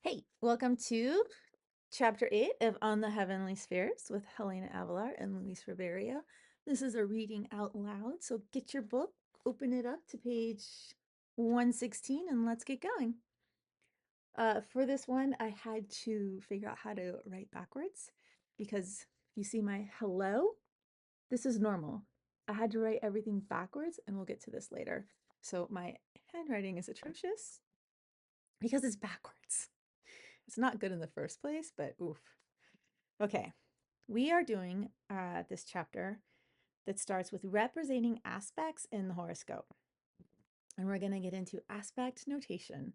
Hey, welcome to Chapter 8 of On the Heavenly Spheres with Helena Avalar and Luis Ribeiro. This is a reading out loud, so get your book, open it up to page 116, and let's get going. For this one, I had to figure out how to write backwards because if you see my hello, this is normal. I had to write everything backwards, and we'll get to this later. So my handwriting is atrocious because it's backwards. It's not good in the first place, but oof. Okay, we are doing this chapter that starts with representing aspects in the horoscope. And we're going to get into aspect notation.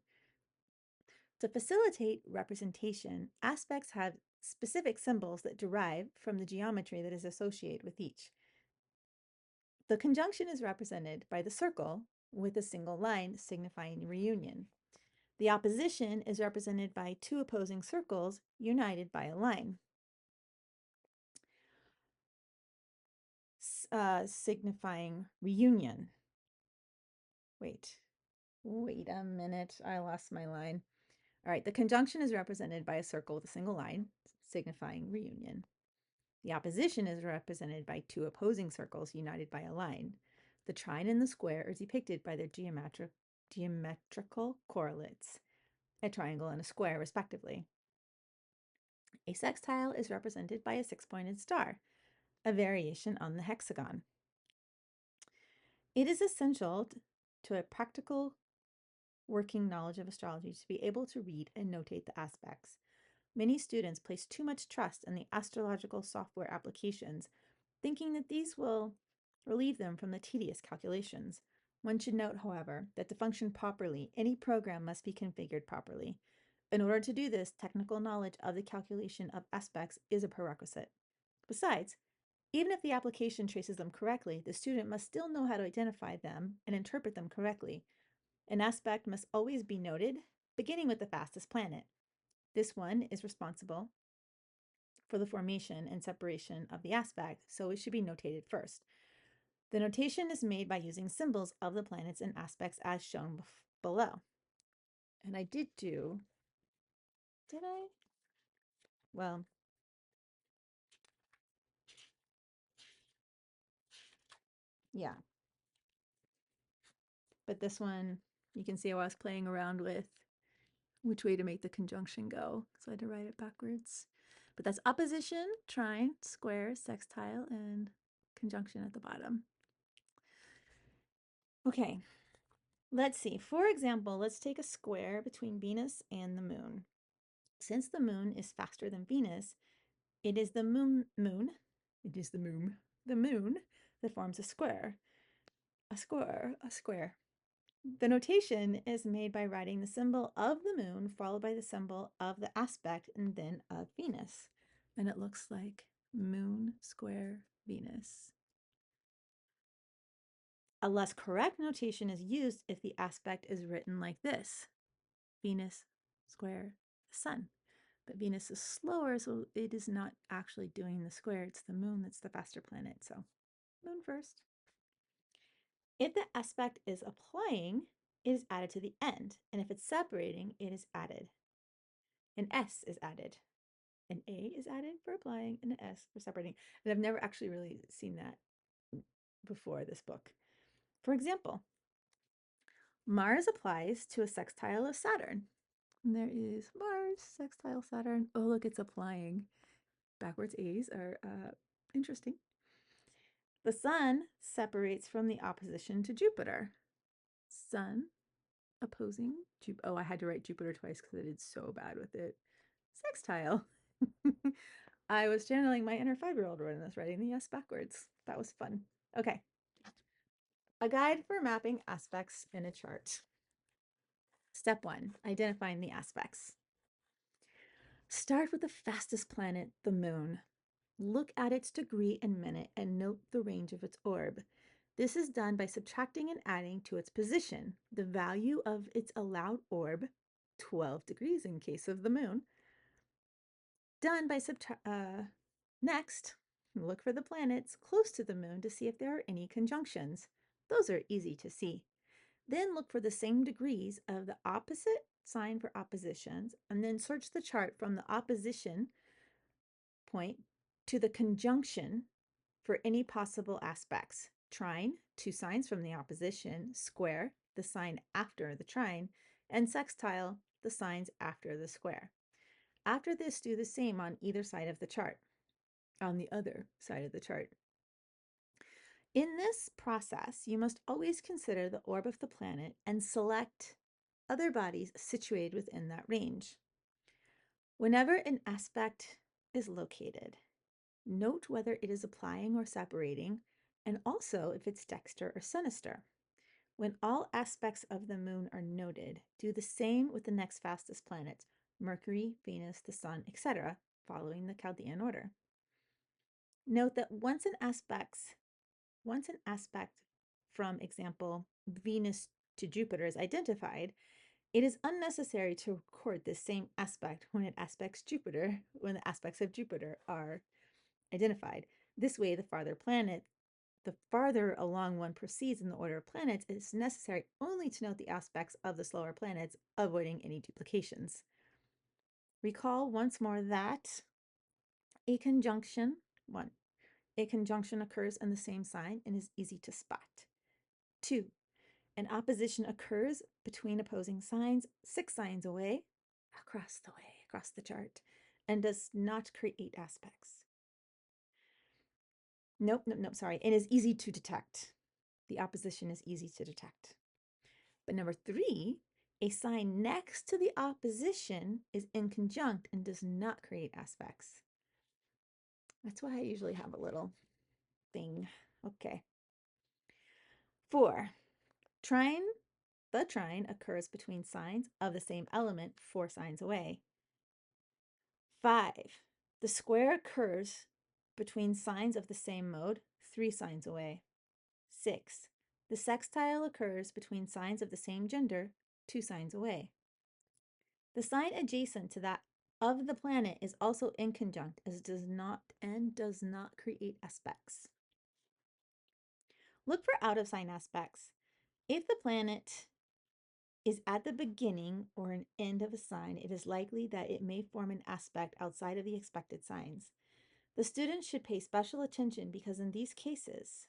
To facilitate representation, aspects have specific symbols that derive from the geometry that is associated with each. The conjunction is represented by the circle with a single line signifying reunion. The opposition is represented by two opposing circles united by a line. Signifying reunion. Wait a minute. I lost my line. All right, the conjunction is represented by a circle with a single line, signifying reunion. The opposition is represented by two opposing circles united by a line. The trine and the square are depicted by their geometrical correlates, a triangle and a square, respectively. A sextile is represented by a six-pointed star, a variation on the hexagon. It is essential to a practical working knowledge of astrology to be able to read and notate the aspects. Many students place too much trust in the astrological software applications, thinking that these will relieve them from the tedious calculations. One should note, however, that to function properly, any program must be configured properly. In order to do this, technical knowledge of the calculation of aspects is a prerequisite. Besides, even if the application traces them correctly, the student must still know how to identify them and interpret them correctly. An aspect must always be noted, beginning with the fastest planet. This one is responsible for the formation and separation of the aspect, so it should be notated first. The notation is made by using symbols of the planets and aspects as shown below. And I did I? Well, yeah. But this one, you can see how I was playing around with which way to make the conjunction go. So I had to write it backwards. But that's opposition, trine, square, sextile, and conjunction at the bottom. Okay, let's see. For example, let's take a square between Venus and the moon. Since the moon is faster than Venus, it is the moon that forms a square. A square. The notation is made by writing the symbol of the moon followed by the symbol of the aspect and then of Venus. And it looks like moon square Venus. A less correct notation is used if the aspect is written like this: Venus square the sun. But Venus is slower, so it is not actually doing the square. It's the moon that's the faster planet. So moon first. If the aspect is applying, it is added to the end. And if it's separating, it is added. An S is added. An A is added for applying and an S for separating. And I've never actually really seen that before this book. For example, Mars applies to a sextile of Saturn. And there is Mars, sextile Saturn. Oh, look, it's applying. Backwards A's are interesting. The sun separates from the opposition to Jupiter. Sun opposing Jupiter. Oh, I had to write Jupiter twice because I did so bad with it. Sextile. I was channeling my inner 5-year-old when I was writing the S backwards. That was fun. Okay. A guide for mapping aspects in a chart. Step 1, identifying the aspects. Start with the fastest planet, the moon. Look at its degree and minute and note the range of its orb. This is done by subtracting and adding to its position the value of its allowed orb, 12 degrees in case of the moon. Done by next, look for the planets close to the moon to see if there are any conjunctions. Those are easy to see. Then look for the same degrees of the opposite sign for oppositions, and then search the chart from the opposition point to the conjunction for any possible aspects. Trine, two signs from the opposition, square, the sign after the trine, and sextile, the signs after the square. After this, do the same on either side of the chart, on the other side of the chart. In this process, you must always consider the orb of the planet and select other bodies situated within that range. Whenever an aspect is located, note whether it is applying or separating, and also if it's dexter or sinister. When all aspects of the moon are noted, do the same with the next fastest planets, Mercury, Venus, the Sun, etc., following the Chaldean order. Note that once an aspect from example Venus to Jupiter is identified, it is unnecessary to record this same aspect when the aspects of Jupiter are identified. This way, the farther along one proceeds in the order of planets, it is necessary only to note the aspects of the slower planets, avoiding any duplications. Recall once more that a conjunction occurs in the same sign and is easy to spot. 2. An opposition occurs between opposing signs 6 signs away, across the chart, and does not create aspects. Nope, sorry. It is easy to detect. The opposition is easy to detect. But number 3, a sign next to the opposition is inconjunct and does not create aspects. That's why I usually have a little thing. Okay. 4, the trine occurs between signs of the same element 4 signs away. 5, the square occurs between signs of the same mode 3 signs away. 6, the sextile occurs between signs of the same gender 2 signs away. The sign adjacent to that of the planet is also inconjunct, as it does not create aspects. Look for out of sign aspects. If the planet is at the beginning or an end of a sign, it is likely that it may form an aspect outside of the expected signs. The student should pay special attention because in these cases,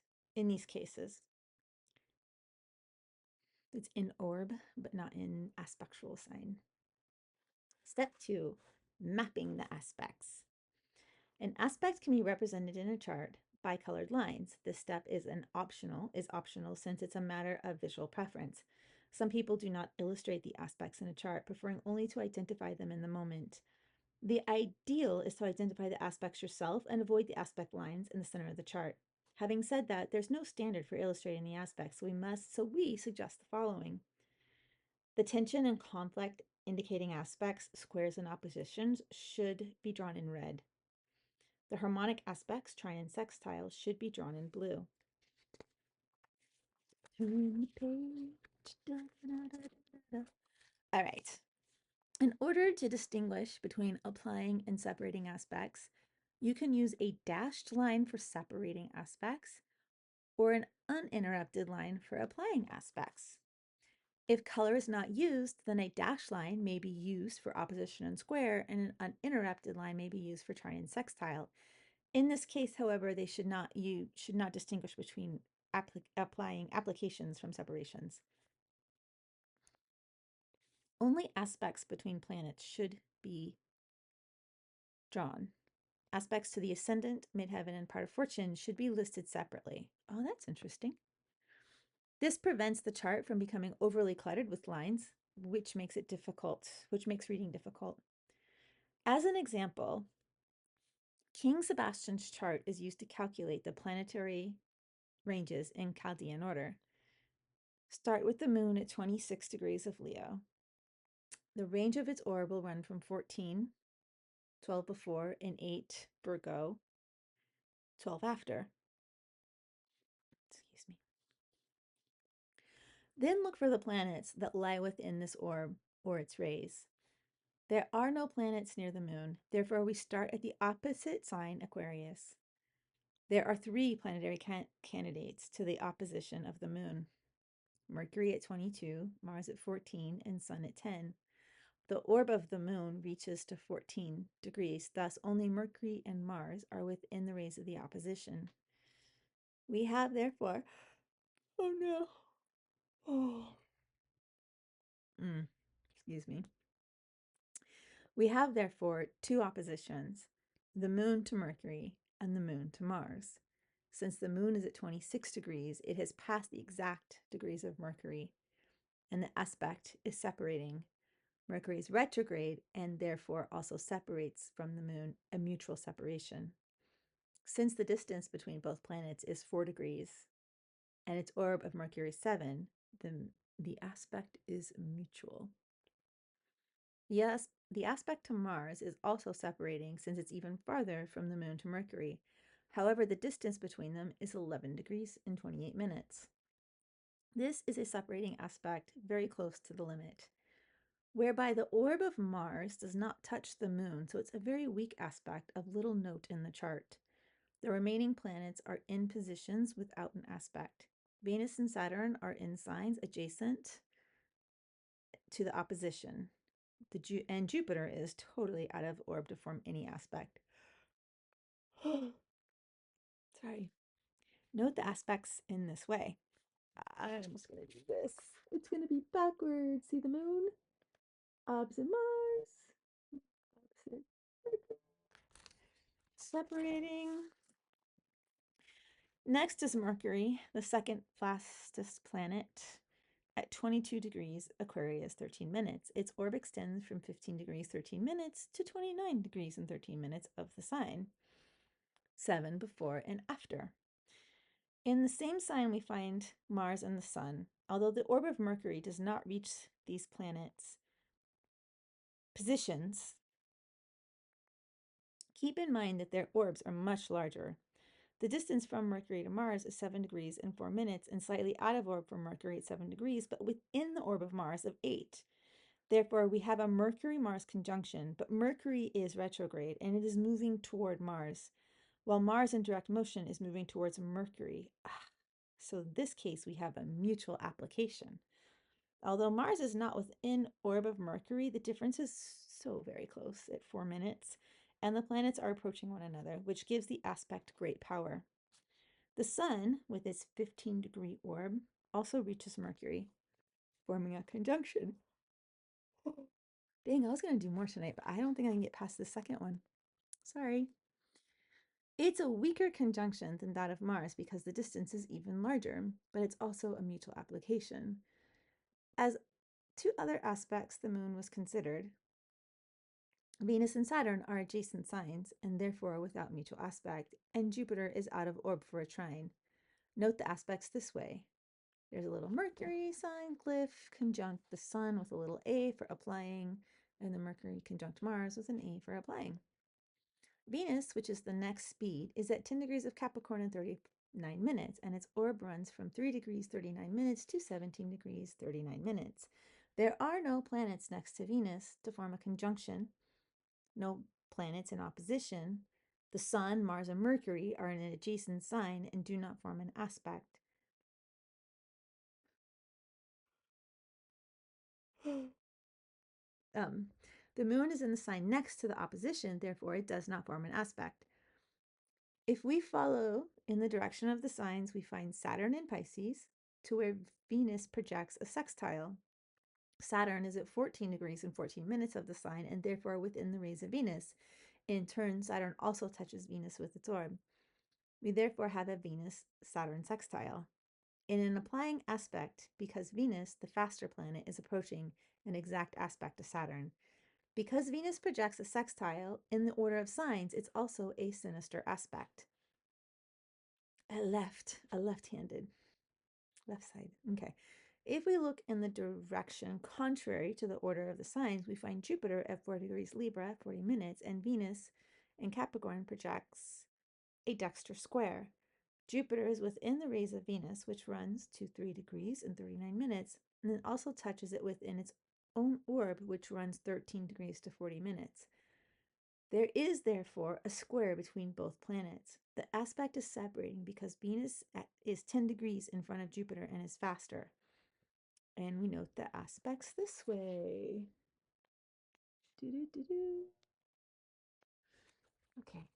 it's in orb, but not in aspectual sign. Step 2, mapping the aspects. An aspect can be represented in a chart by colored lines. This step is optional since it's a matter of visual preference. Some people do not illustrate the aspects in a chart, preferring only to identify them in the moment. The ideal is to identify the aspects yourself and avoid the aspect lines in the center of the chart. Having said that, there's no standard for illustrating the aspects, so we suggest the following. The tension and conflict indicating aspects, squares, and oppositions should be drawn in red. The harmonic aspects, trine and sextile, should be drawn in blue. Turn the page. Da, da, da, All right. In order to distinguish between applying and separating aspects, you can use a dashed line for separating aspects or an uninterrupted line for applying aspects. If color is not used, then a dashed line may be used for opposition and square, and an uninterrupted line may be used for trine and sextile. In this case, however, you should not distinguish between applying applications from separations. Only aspects between planets should be drawn. Aspects to the ascendant, midheaven, and part of fortune should be listed separately. Oh, that's interesting. This prevents the chart from becoming overly cluttered with lines, which makes reading difficult. As an example, King Sebastian's chart is used to calculate the planetary ranges in Chaldean order. Start with the moon at 26 degrees of Leo. The range of its orb will run from 14, 12 before, and 8 Virgo, 12 after. Excuse me. Then look for the planets that lie within this orb or its rays. There are no planets near the moon, therefore we start at the opposite sign, Aquarius. There are 3 planetary candidates to the opposition of the moon. Mercury at 22, Mars at 14, and Sun at 10. the orb of the moon reaches to 14 degrees. Thus, only Mercury and Mars are within the rays of the opposition. We have, therefore, oh no, oh, excuse me. We have, therefore, two oppositions, the moon to Mercury and the moon to Mars. Since the moon is at 26 degrees, it has passed the exact degrees of Mercury, and the aspect is separating. Mercury is retrograde and therefore also separates from the moon, a mutual separation. Since the distance between both planets is 4 degrees and its orb of Mercury is 7, then the aspect is mutual. Yes, the aspect to Mars is also separating since it's even farther from the moon to Mercury. However, the distance between them is 11 degrees and 28 minutes. This is a separating aspect very close to the limit, whereby the orb of Mars does not touch the moon, so it's a very weak aspect of little note in the chart. The remaining planets are in positions without an aspect. Venus and Saturn are in signs adjacent to the opposition. And Jupiter is totally out of orb to form any aspect. Sorry. Note the aspects in this way. I'm just going to do this. It's going to be backwards. See the moon? Opposite Mars. Opposite Mercury. Separating. Next is Mercury, the second fastest planet. At 22 degrees Aquarius 13 minutes, its orb extends from 15 degrees 13 minutes to 29 degrees and 13 minutes of the sign, 7 before and after. In the same sign, we find Mars and the Sun. Although the orb of Mercury does not reach these planets' positions, keep in mind that their orbs are much larger. The distance from Mercury to Mars is 7 degrees and 4 minutes, and slightly out of orb from Mercury at 7 degrees, but within the orb of Mars of 8. Therefore, we have a Mercury-Mars conjunction, but Mercury is retrograde and it is moving toward Mars, while Mars in direct motion is moving towards Mercury. So in this case, we have a mutual application. Although Mars is not within orb of Mercury, the difference is so very close at 4 minutes, and the planets are approaching one another, which gives the aspect great power. The Sun, with its 15-degree orb, also reaches Mercury, forming a conjunction. Dang, I was going to do more tonight, but I don't think I can get past the second one. Sorry. It's a weaker conjunction than that of Mars because the distance is even larger, but it's also a mutual application. As two other aspects the moon was considered, Venus and Saturn are adjacent signs and therefore without mutual aspect, and Jupiter is out of orb for a trine. Note the aspects this way. There's a little Mercury sign, glyph, conjunct the Sun with a little A for applying, and the Mercury conjunct Mars with an A for applying. Venus, which is the next speed, is at 10 degrees of Capricorn in 39 minutes, and its orb runs from 3 degrees 39 minutes to 17 degrees 39 minutes. There are no planets next to Venus to form a conjunction, no planets in opposition. The Sun, Mars, and Mercury are in an adjacent sign and do not form an aspect. The moon is in the sign next to the opposition, therefore it does not form an aspect. If we follow in the direction of the signs, we find Saturn in Pisces, to where Venus projects a sextile. Saturn is at 14 degrees and 14 minutes of the sign, and therefore within the rays of Venus. In turn, Saturn also touches Venus with its orb. We therefore have a Venus-Saturn sextile. In an applying aspect, because Venus, the faster planet, is approaching an exact aspect to Saturn. Because Venus projects a sextile in the order of signs, it's also a sinister aspect. Left-handed, left side. Okay. If we look in the direction contrary to the order of the signs, we find Jupiter at 4 degrees Libra, 40 minutes, and Venus in Capricorn projects a dexter square. Jupiter is within the rays of Venus, which runs to 3 degrees and 39 minutes, and then also touches it within its own orb, which runs 13 degrees to 40 minutes. There is, therefore, a square between both planets. The aspect is separating because Venus is 10 degrees in front of Jupiter and is faster. And we note the aspects this way. Okay.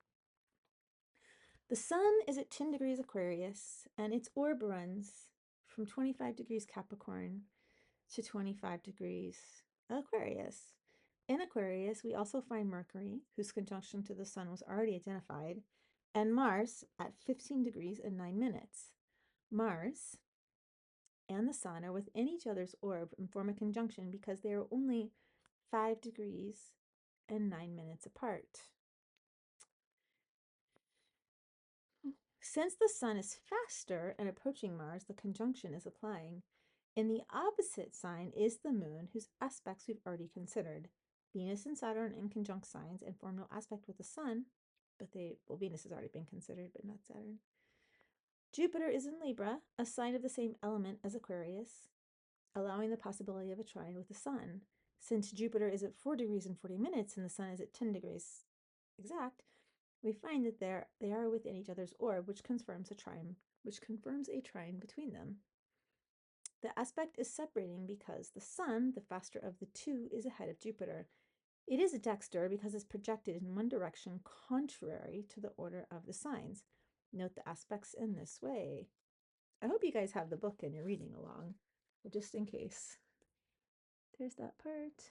The sun is at 10 degrees Aquarius, and its orb runs from 25 degrees Capricorn to 25 degrees Aquarius. In Aquarius, we also find Mercury, whose conjunction to the sun was already identified, and Mars at 15 degrees and 9 minutes. Mars and the sun are within each other's orb and form a conjunction because they are only 5 degrees and 9 minutes apart. Since the sun is faster and approaching Mars, the conjunction is applying. In the opposite sign is the moon, whose aspects we've already considered. Venus and Saturn in conjunct signs and form no aspect with the sun, but Venus has already been considered, but not Saturn. Jupiter is in Libra, a sign of the same element as Aquarius, allowing the possibility of a trine with the sun. Since Jupiter is at 4 degrees and 40 minutes and the sun is at 10 degrees exact, we find that they are within each other's orb, which confirms a trine between them. The aspect is separating because the sun, the faster of the two, is ahead of Jupiter. It is a dexter because it's projected in one direction contrary to the order of the signs. Note the aspects in this way. I hope you guys have the book and you're reading along, but just in case. There's that part.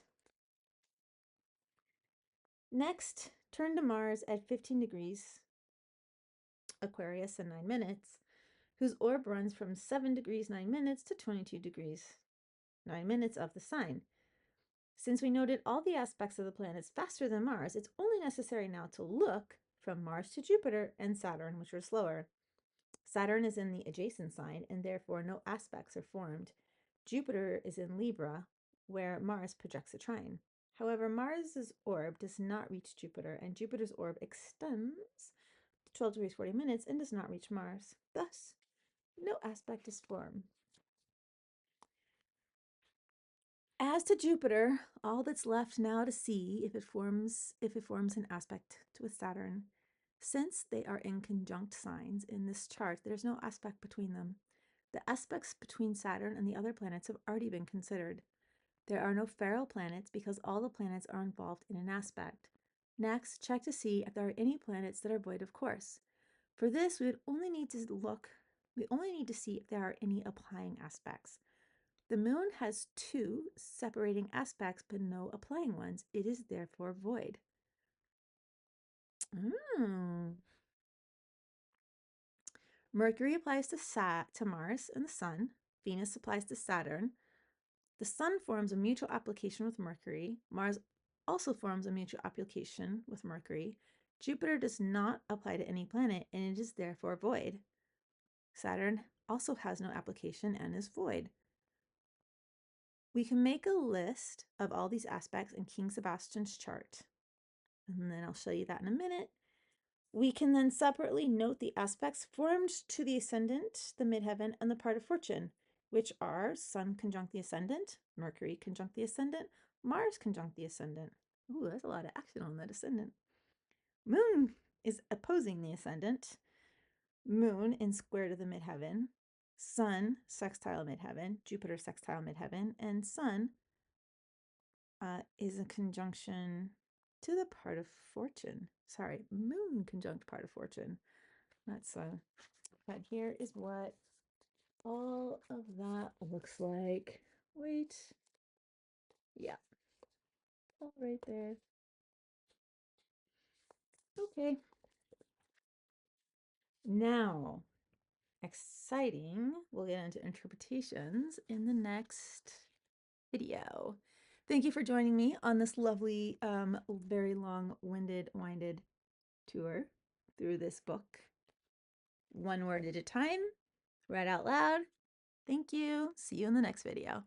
Next, turn to Mars at 15 degrees Aquarius and 9 minutes, whose orb runs from 7 degrees 9 minutes to 22 degrees 9 minutes of the sign. Since we noted all the aspects of the planets faster than Mars, it's only necessary now to look from Mars to Jupiter and Saturn, which are slower. Saturn is in the adjacent sign, and therefore no aspects are formed. Jupiter is in Libra, where Mars projects a trine. However, Mars's orb does not reach Jupiter, and Jupiter's orb extends to 12 degrees 40 minutes and does not reach Mars. Thus, no aspect is formed. As to Jupiter, all that's left now to see if it forms an aspect with Saturn. Since they are in conjunct signs in this chart, there's no aspect between them. The aspects between Saturn and the other planets have already been considered. There are no feral planets because all the planets are involved in an aspect. Next, check to see if there are any planets that are void of course. For this, we only need to see if there are any applying aspects. The moon has 2 separating aspects, but no applying ones. It is therefore void. Mercury applies to Mars and the Sun. Venus applies to Saturn. The Sun forms a mutual application with Mercury. Mars also forms a mutual application with Mercury. Jupiter does not apply to any planet, and it is therefore void. Saturn also has no application and is void. We can make a list of all these aspects in King Sebastian's chart, and then I'll show you that in a minute. We can then separately note the aspects formed to the ascendant, the midheaven, and the part of fortune, which are Sun conjunct the ascendant, Mercury conjunct the ascendant, Mars conjunct the ascendant. Ooh, that's a lot of action on that ascendant. Moon is opposing the ascendant, Moon in square to the midheaven, Sun sextile midheaven, Jupiter sextile midheaven, and Sun is a conjunction to the part of fortune. Sorry, Moon conjunct part of fortune. That's but here is what all of that looks like. Wait. Yeah. All right there. Okay. Now, exciting. We'll get into interpretations in the next video. Thank you for joining me on this lovely, very long-winded, winded tour through this book. One word at a time, read out loud. Thank you. See you in the next video.